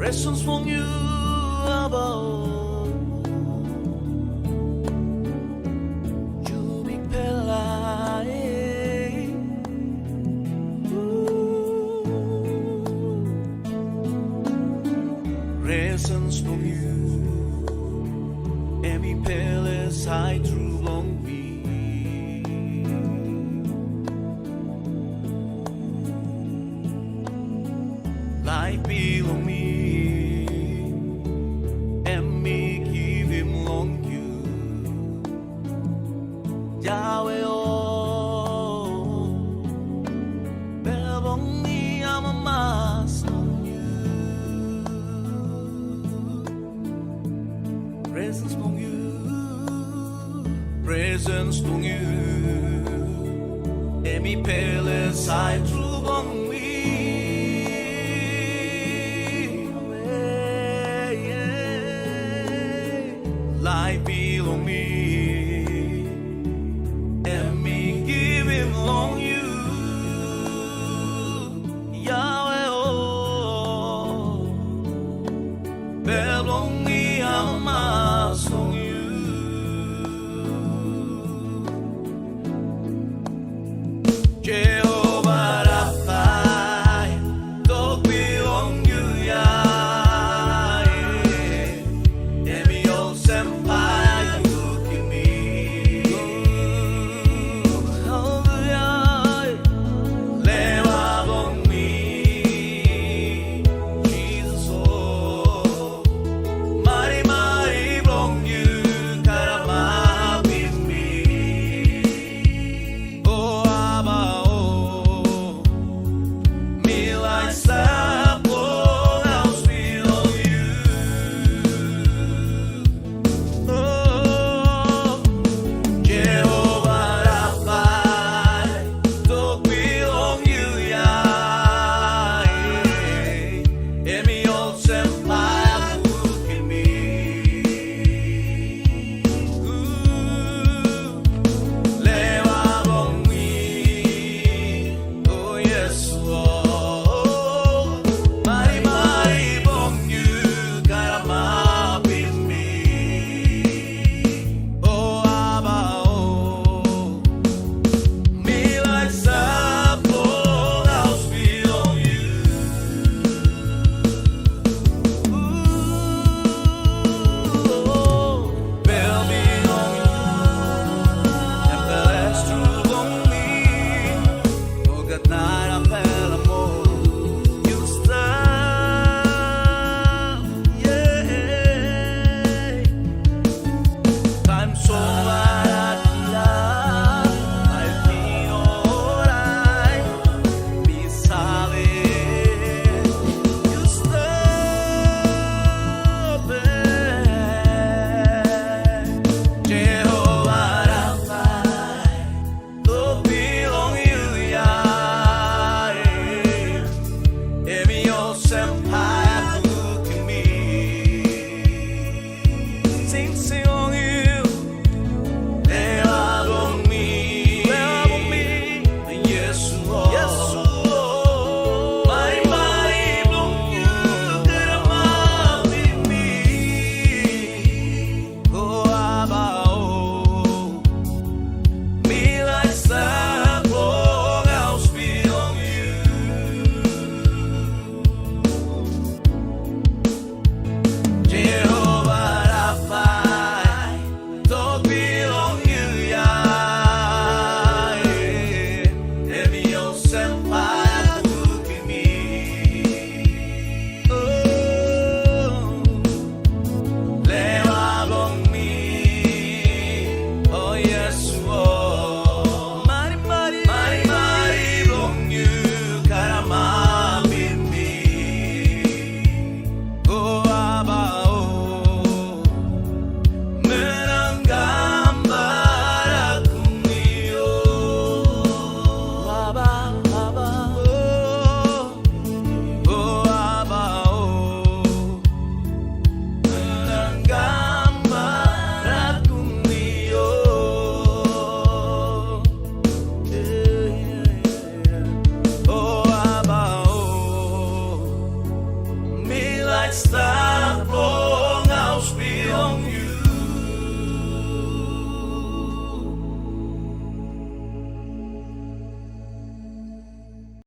Lessons from you about you big pella. Lessons from you, and me palace high through Blong Yu. Life belong me, and me give him long you. Yahweh oh, belong me I'm a master on you. Presence from you, presence from you, and me palace I through Blong Yu. Life belong me, and me give him long you. Yahweh oh, belong me I'm a song you. Jehovah Rapha, dog belong you, yeah. And me old senpai. Let's